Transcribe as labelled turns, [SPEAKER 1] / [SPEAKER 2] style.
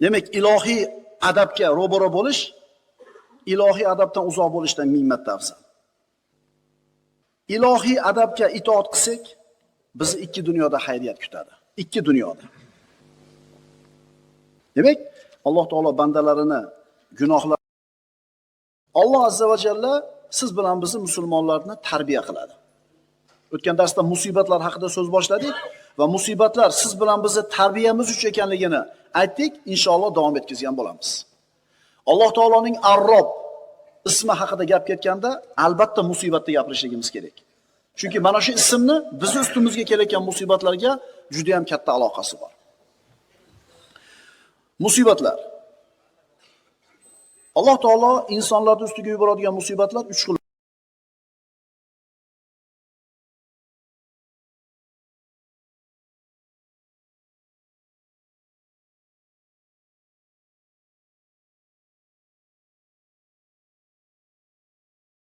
[SPEAKER 1] Demak, ilohiy adabga ro'baro bo'lish ilohiy adabdan uzoq bo'lishdan ming marta afzal. Ilohiy adabga itoat qilsak, bizni ikki dunyoda xayriyat kutadi. Ikki dunyoda. Demak, Alloh taolo bandalarini gunohlar Alloh azza va jalla siz bilan bizni musulmonlarni tarbiya qiladi. O'tgan darsda musibatlar haqida so'z boshladik va musibatlar siz bilan bizni tarbiyamiz uchun ekanligini aytdik, inshaalloh davom etkazgan bo'lamiz. Alloh taoloning Ar-Rob ismi haqida gap ketganda albatta musibatni gapirishligimiz kerak. Chunki mana shu ismni biz ustimizga kelayotgan musibatlarga juda ham katta aloqasi bor. Musibatlar. Alloh taolo insonlar ustiga yuboradigan musibatlar 3 xil.